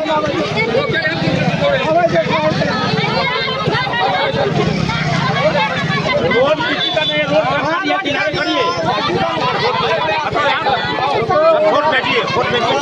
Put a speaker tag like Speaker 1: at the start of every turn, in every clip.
Speaker 1: Road किसी का नहीं, रोड किनारे खड़िए, वोट बैठिए, वोट बैठिए।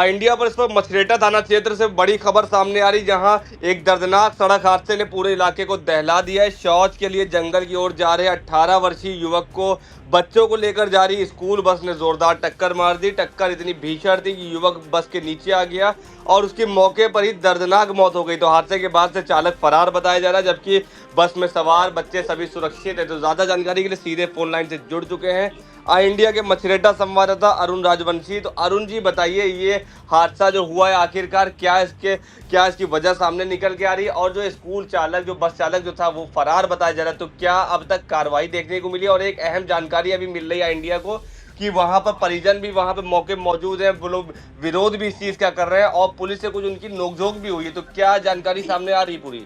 Speaker 2: इंडिया पर इस पर मछरेटा थाना क्षेत्र से बड़ी खबर सामने आ रही, जहां एक दर्दनाक सड़क हादसे ने पूरे इलाके को दहला दिया है। शौच के लिए जंगल की ओर जा रहे 18 वर्षीय युवक को बच्चों को लेकर जा रही स्कूल बस ने जोरदार टक्कर मार दी। टक्कर इतनी भीषण थी कि युवक बस के नीचे आ गया और उसकी मौके पर ही दर्दनाक मौत हो गई। तो हादसे के बाद से चालक फरार बताया जा रहा है, जबकि बस में सवार बच्चे सभी सुरक्षित है। तो ज्यादा जानकारी के लिए सीधे फोन लाइन से जुड़ चुके हैं इंडिया के मछरेटा संवाददाता अरुण राजवंशी। तो अरुण जी बताइए, ये हादसा जो हुआ है आखिरकार क्या इसकी वजह सामने निकल के आ रही है, और जो स्कूल चालक जो बस चालक जो था वो फरार बताया जा रहा है, तो क्या अब तक कार्रवाई देखने को मिली? और एक अहम जानकारी अभी मिल रही है इंडिया को कि वहां पर परिजन भी वहां पर मौके मौजूद है, वो लोग विरोध भी इस चीज का कर रहे हैं और पुलिस से कुछ उनकी नोकझोंक भी हुई है। तो क्या जानकारी सामने आ रही पूरी?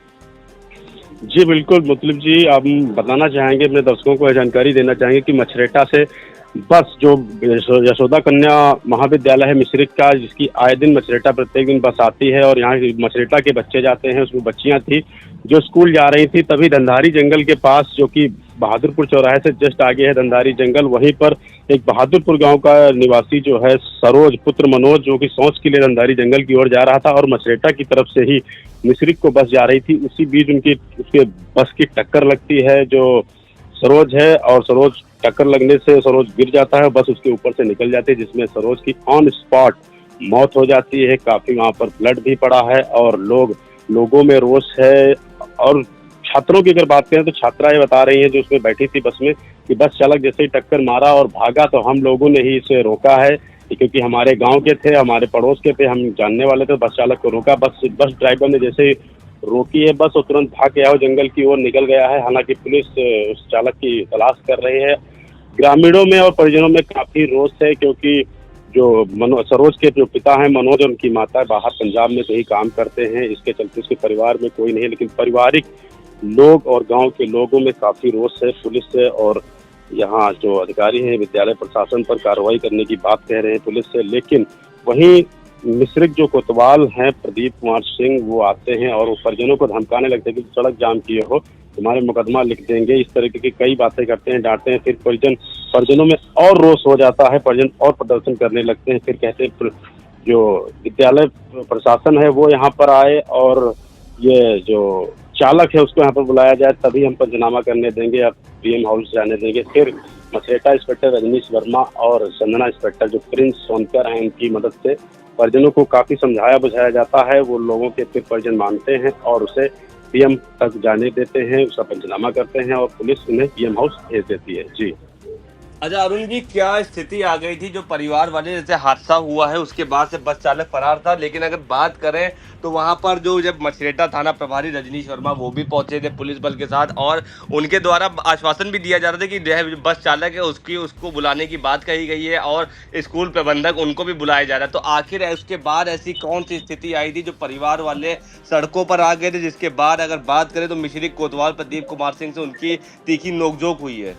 Speaker 3: जी बिल्कुल मुतलिब जी, हम बताना चाहेंगे, अपने दर्शकों को यह जानकारी देना चाहेंगे कि मछरेटा से बस जो यशोदा कन्या महाविद्यालय है मिश्रिक का, जिसकी आए दिन मछरेटा प्रत्येक दिन बस आती है और यहाँ मछरेटा के बच्चे जाते हैं, उसमें बच्चियां थी जो स्कूल जा रही थी। तभी धंधारी जंगल के पास, जो कि बहादुरपुर चौराहे से जस्ट आगे है धंधारी जंगल, वहीं पर एक बहादुरपुर गांव का निवासी जो है सरोज पुत्र मनोज, जो कि शौच के लिए धंधारी जंगल की ओर जा रहा था और मछरेटा की तरफ से ही मिश्रिक को बस जा रही थी। उसी बीच उसके बस की टक्कर लगती है जो सरोज है, और सरोज टक्कर लगने से सरोज गिर जाता है, बस उसके ऊपर से निकल जाती है, जिसमें सरोज की ऑन स्पॉट मौत हो जाती है। काफी वहां पर ब्लड भी पड़ा है और लोगों में रोष है। और छात्रों की अगर बात करें तो छात्रा ये बता रही है जो उसमें बैठी थी बस में, कि बस चालक जैसे ही टक्कर मारा और भागा तो हम लोगों ने ही इसे रोका है, क्योंकि हमारे गांव के थे, हमारे पड़ोस के थे, हम जानने वाले थे। बस चालक को रोका, बस ड्राइवर ने जैसे ही रोकी है बस, वो तुरंत भाग गया और जंगल की ओर निकल गया है। हालांकि पुलिस उस चालक की तलाश कर रही है। ग्रामीणों में और परिजनों में काफी रोष है, क्योंकि जो सरोज के जो पिता हैं मनोज और उनकी माता बाहर पंजाब में कहीं काम करते हैं, इसके चलते उसके परिवार में कोई नहीं है। लेकिन पारिवारिक लोग और गांव के लोगों में काफी रोष है पुलिस से, और यहाँ जो अधिकारी हैं विद्यालय प्रशासन पर कार्रवाई करने की बात कह रहे हैं पुलिस से। लेकिन वहीं मिश्रिक जो कोतवाल हैं प्रदीप कुमार सिंह, वो आते हैं और वो परिजनों को धमकाने लगते हैं कि सड़क जाम किए हो, तुम्हारे मुकदमा लिख देंगे, इस तरीके की कई बातें करते हैं, डांटते हैं। फिर परिजनों में और रोष हो जाता है, परिजन और प्रदर्शन करने लगते हैं। फिर कहते हैं जो विद्यालय प्रशासन है वो यहाँ पर आए और ये जो चालक है उसको यहाँ पर बुलाया जाए, तभी हम पंचनामा करने देंगे या पीएम हाउस जाने देंगे। फिर मछरेटा इंस्पेक्टर रजनीश वर्मा और संजना इंस्पेक्टर जो प्रिंस सोनकर हैं, उनकी मदद से परिजनों को काफी समझाया बुझाया जाता है। वो लोगों के फिर परिजन मानते हैं और उसे पीएम तक जाने देते हैं, उसका पंचनामा करते हैं और पुलिस उन्हें पीएम हाउस भेज देती है। जी
Speaker 2: अच्छा अरुण जी, क्या स्थिति आ गई थी जो परिवार वाले जैसे हादसा हुआ है उसके बाद से बस चालक फरार था, लेकिन अगर बात करें तो वहां पर जो जब मछरेटा थाना प्रभारी रजनीश वर्मा वो भी पहुंचे थे पुलिस बल के साथ, और उनके द्वारा आश्वासन भी दिया जा रहा था कि जो बस चालक है उसको बुलाने की बात कही गई है और स्कूल प्रबंधक उनको भी बुलाया जा रहा है। तो आखिर उसके बाद ऐसी कौन सी स्थिति आई थी जो परिवार वाले सड़कों पर आ गए थे, जिसके बाद अगर बात करें तो मिश्रिक कोतवाल प्रदीप कुमार सिंह से उनकी तीखी नोकझोंक हुई है?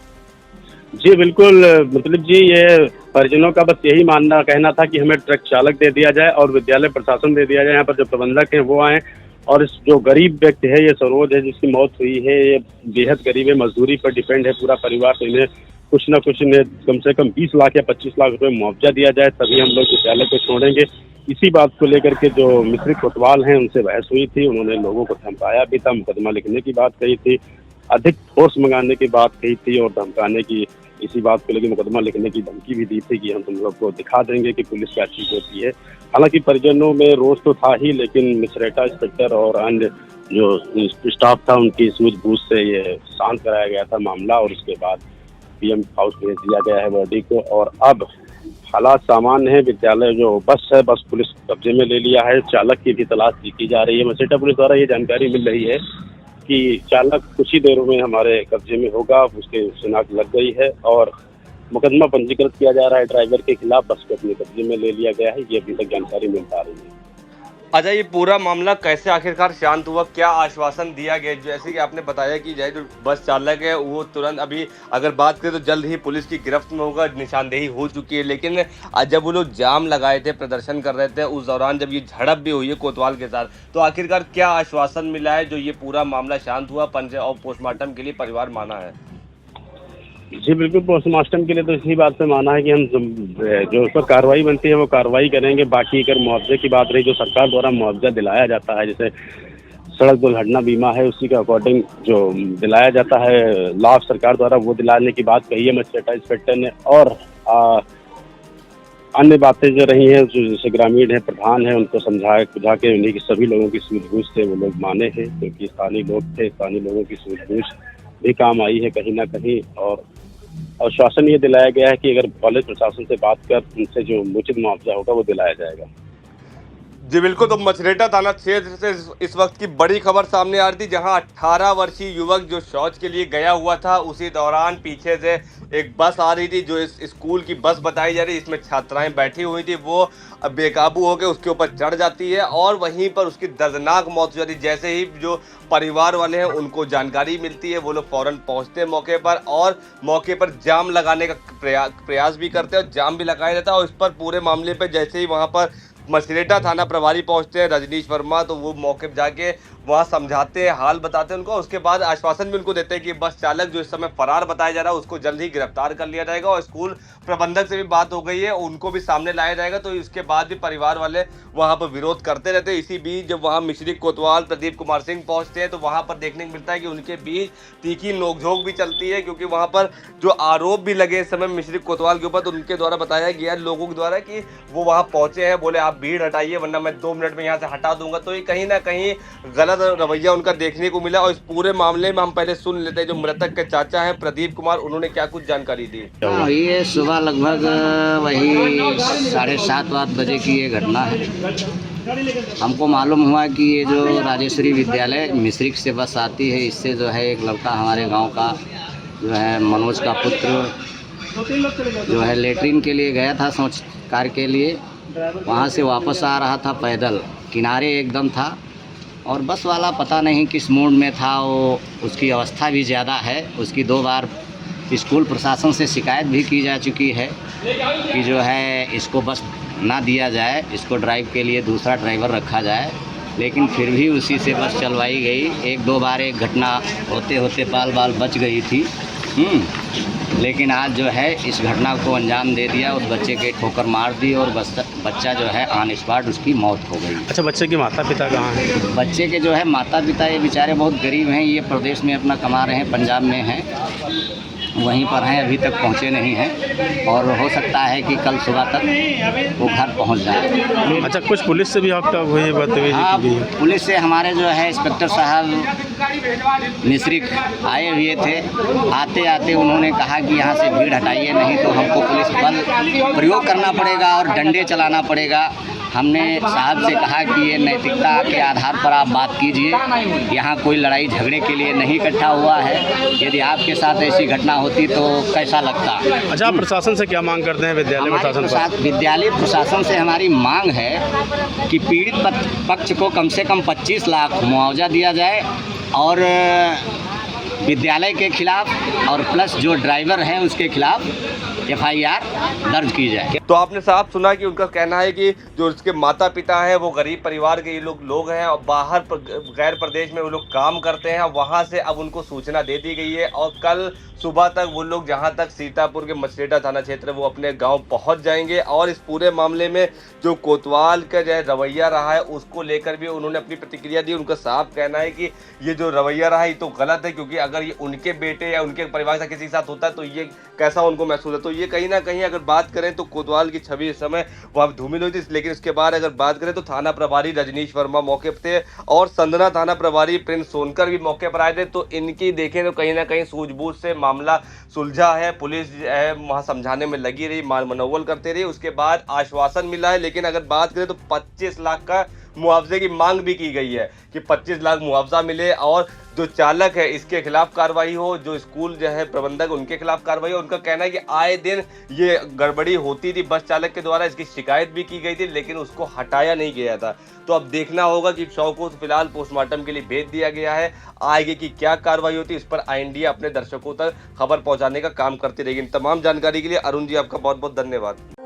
Speaker 3: जी बिल्कुल, मतलब जी ये परिजनों का बस यही मानना कहना था कि हमें ट्रक चालक दे दिया जाए और विद्यालय प्रशासन दे दिया जाए। यहाँ पर जो प्रबंधक हैं वो आए, और इस जो गरीब व्यक्ति है ये सरोज है जिसकी मौत हुई है, ये बेहद गरीब है, मजदूरी पर डिपेंड है पूरा परिवार, तो इन्हें कुछ न कुछ इन्हें कम से कम 20 लाख या 25 लाख रुपए मुआवजा दिया जाए, तभी हम लोग विद्यालय को छोड़ेंगे। इसी बात को लेकर के जो मिश्रिक कोतवाल हैं उनसे बहस हुई थी, उन्होंने लोगों को धमकाया भी था, मुकदमा लिखने की बात कही थी, अधिक फोर्स मंगाने की बात कही थी और धमकाने की, इसी बात को लेकर मुकदमा लिखने की धमकी भी दी थी कि हम तुम लोग को दिखा देंगे कि पुलिस क्या चीज़ होती है। हालांकि परिजनों में रोष तो था ही, लेकिन मिश्रेटा इंस्पेक्टर और अन्य जो स्टाफ था उनकी सूझबूझ से ये शांत कराया गया था मामला और उसके बाद पीएम हाउस भेज दिया गया है बॉडी को। और अब हालात सामान्य है। विद्यालय जो बस है, बस पुलिस कब्जे में ले लिया है। चालक की भी तलाश की जा रही है। मसेटा पुलिस द्वारा ये जानकारी मिल रही है कि चालक कुछ ही देरों में हमारे कब्जे में होगा, उसके शिनाख्त लग गई है और मुकदमा पंजीकृत किया जा रहा है ड्राइवर के खिलाफ। बस को अपने कब्जे में ले लिया गया है, ये अभी तक जानकारी मिल पा रही है।
Speaker 2: अच्छा, ये पूरा मामला कैसे आखिरकार शांत हुआ, क्या आश्वासन दिया गया? जैसे कि आपने बताया कि जो बस चालक है वो तुरंत, अभी अगर बात करें तो जल्द ही पुलिस की गिरफ्त में होगा, निशानदेही हो चुकी है। लेकिन जब वो लोग जाम लगाए थे, प्रदर्शन कर रहे थे, उस दौरान जब ये झड़प भी हुई है कोतवाल के साथ, तो आखिरकार क्या आश्वासन मिला है जो ये पूरा मामला शांत हुआ और पोस्टमार्टम के लिए परिवार माना है?
Speaker 3: जी बिल्कुल, पोस्टमार्टम के लिए तो इसी बात पे माना है कि हम जो उस पर कार्रवाई बनती है वो कार्रवाई करेंगे। बाकी अगर मुआवजे की बात रही, जो सरकार द्वारा मुआवजा दिलाया जाता है, जैसे सड़क दुर्घटना बीमा है, उसी के अकॉर्डिंग जो दिलाया जाता है लाभ सरकार द्वारा, वो दिलाने की बात कही है मजिस्ट्रेट इंस्पेक्टर ने। और अन्य बातें जो रही हैं, जो जैसे ग्रामीण है, प्रधान है, उनको बुझा के उन्हीं की सभी लोगों की सूझबूझ से वो लोग माने हैं, क्योंकि स्थानीय लोग थे। स्थानीय लोगों की सूझबूझ भी काम आई है कहीं ना कहीं। और आश्वासन ये दिलाया गया है कि अगर कॉलेज प्रशासन से बात कर उनसे जो उचित मुआवजा होगा वो दिलाया जाएगा।
Speaker 2: जी बिल्कुल, तो मछरेटा थाना क्षेत्र से इस वक्त की बड़ी खबर सामने आ रही थी, जहां 18 वर्षीय युवक जो शौच के लिए गया हुआ था, उसी दौरान पीछे से एक बस आ रही थी जो इस स्कूल की बस बताई जा रही है, इसमें छात्राएं बैठी हुई थी, वो बेकाबू होकर उसके ऊपर चढ़ जाती है और वहीं पर उसकी दर्दनाक मौत हो जाती है। जैसे ही जो परिवार वाले हैं उनको जानकारी मिलती है, वो लोग फौरन पहुंचते हैं मौके पर और मौके पर जाम लगाने का प्रयास भी करते हैं और जाम भी लगाया जाता है। और इस पर पूरे मामले पर जैसे ही वहाँ पर मछरेटा थाना प्रभारी पहुंचते हैं रजनीश वर्मा, तो वो मौके पर जाके वहाँ समझाते हैं, हाल बताते हैं उनको। उसके बाद आश्वासन भी उनको देते हैं कि बस चालक जो इस समय फरार बताया जा रहा है उसको जल्द ही गिरफ्तार कर लिया जाएगा। और स्कूल प्रबंधक से भी बात हो गई है, उनको भी सामने लाया जाएगा। तो इसके बाद भी परिवार वाले वहाँ पर विरोध करते रहते हैं। इसी बीच जब वहाँ मिश्रिक कोतवाल प्रदीप कुमार सिंह पहुँचते हैं तो वहाँ पर देखने को मिलता है कि उनके बीच तीखी नोकझोंक भी चलती है, क्योंकि वहाँ पर जो आरोप भी लगे इस समय मिश्रिक कोतवाल के ऊपर, तो उनके द्वारा बताया गया लोगों के द्वारा कि वो वहाँ पहुँचे हैं, बोले आप भीड़ हटाइए वरना मैं 2 मिनट में यहाँ से हटा दूंगा। तो ये कहीं ना कहीं गलत रवैया उनका देखने को मिला। और इस पूरे मामले में हम पहले सुन लेते हैं जो मृतक के चाचा हैं प्रदीप कुमार, उन्होंने क्या कुछ जानकारी दी।
Speaker 4: ये सुबह लगभग वही 7:30 बजे की ये घटना है। हमको मालूम हुआ कि ये जो राजेश्वरी विद्यालय मिश्रिक से बस आती है, इससे जो है एक लड़का हमारे गांव का जो है मनोज का पुत्र जो है लेटरिन के लिए गया था, शौच कार्य के लिए, वहाँ से वापस आ रहा था पैदल, किनारे एकदम था और बस वाला पता नहीं किस मूड में था। वो उसकी अवस्था भी ज़्यादा है, उसकी 2 बार स्कूल प्रशासन से शिकायत भी की जा चुकी है कि जो है इसको बस ना दिया जाए, इसको ड्राइव के लिए दूसरा ड्राइवर रखा जाए, लेकिन फिर भी उसी से बस चलवाई गई। 1-2 बार एक घटना होते होते बाल बच गई थी, लेकिन आज जो है इस घटना को अंजाम दे दिया, उस बच्चे के ठोकर मार दी और बच्चा जो है ऑन स्पॉट उसकी मौत हो गई।
Speaker 3: अच्छा, बच्चे के माता पिता कहाँ हैं?
Speaker 4: बच्चे के जो है माता पिता ये बेचारे बहुत गरीब हैं, ये प्रदेश में अपना कमा रहे हैं, पंजाब में हैं, वहीं पर हैं, अभी तक पहुँचे नहीं हैं और हो सकता है कि कल सुबह तक वो घर पहुँच जाए।
Speaker 3: अच्छा, कुछ पुलिस से भी आपका हुई बदतमीजी?
Speaker 4: हाँ, पुलिस से हमारे जो है इंस्पेक्टर साहब मिश्रिक आए हुए थे। आते आते उन्होंने कहा कि यहाँ से भीड़ हटाइए, नहीं तो हमको पुलिस बल प्रयोग करना पड़ेगा और डंडे चलाना पड़ेगा। हमने साहब से कहा कि ये नैतिकता के आधार पर आप बात कीजिए, यहाँ कोई लड़ाई झगड़े के लिए नहीं इकट्ठा हुआ है, यदि आपके साथ ऐसी घटना होती तो कैसा लगता।
Speaker 3: अच्छा, आप प्रशासन से क्या मांग करते हैं?
Speaker 4: विद्यालय प्रशासन से हमारी मांग है कि पीड़ित पक्ष को कम से कम 25 लाख मुआवजा दिया जाए और विद्यालय के खिलाफ और प्लस जो ड्राइवर हैं उसके खिलाफ FIR दर्ज की जाए।
Speaker 2: तो आपने साफ सुना कि उनका कहना है कि जो उसके माता पिता हैं वो गरीब परिवार के ये लोग हैं और बाहर गैर प्रदेश में वो लोग काम करते हैं, वहां से अब उनको सूचना दे दी गई है और कल सुबह तक वो लोग जहां तक सीतापुर के मछरेटा थाना क्षेत्र वो अपने गांव पहुंच जाएंगे। और इस पूरे मामले में जो कोतवाल का जो रवैया रहा है उसको लेकर भी उन्होंने अपनी प्रतिक्रिया दी। उनका साफ कहना है कि ये जो रवैया रहा है ये तो गलत है, क्योंकि अगर ये उनके बेटे या उनके परिवार से किसी के साथ होता है तो ये कैसा उनको महसूस है। तो ये कहीं ना कहीं अगर बात करें तो कोतवाल की छवि इस समय वहाँ धूमिल हुई थी, लेकिन इसके बाद अगर बात करें तो थाना प्रभारी रजनीश वर्मा मौके पर थे और संदना थाना प्रभारी प्रिंस सोनकर भी मौके पर आए थे। तो इनकी देखें तो कहीं ना कहीं सूझबूझ से मामला सुलझा है, पुलिस है वहाँ समझाने में लगी रही, माल मनोवल करते रही, उसके बाद आश्वासन मिला है। लेकिन अगर बात करें तो 25 लाख का मुआवजे की मांग भी की गई है कि 25 लाख मुआवजा मिले और जो चालक है इसके खिलाफ कार्रवाई हो, जो स्कूल जो है प्रबंधक उनके खिलाफ कार्रवाई हो। उनका कहना है कि आए दिन ये गड़बड़ी होती थी बस चालक के द्वारा, इसकी शिकायत भी की गई थी लेकिन उसको हटाया नहीं गया था। तो अब देखना होगा कि शव को फिलहाल पोस्टमार्टम के लिए भेज दिया गया है, आगे की क्या कार्रवाई होती है इस पर इंडिया अपने दर्शकों तक खबर पहुंचाने का काम करती रहेगी। तमाम जानकारी के लिए अरुण जी आपका बहुत बहुत धन्यवाद।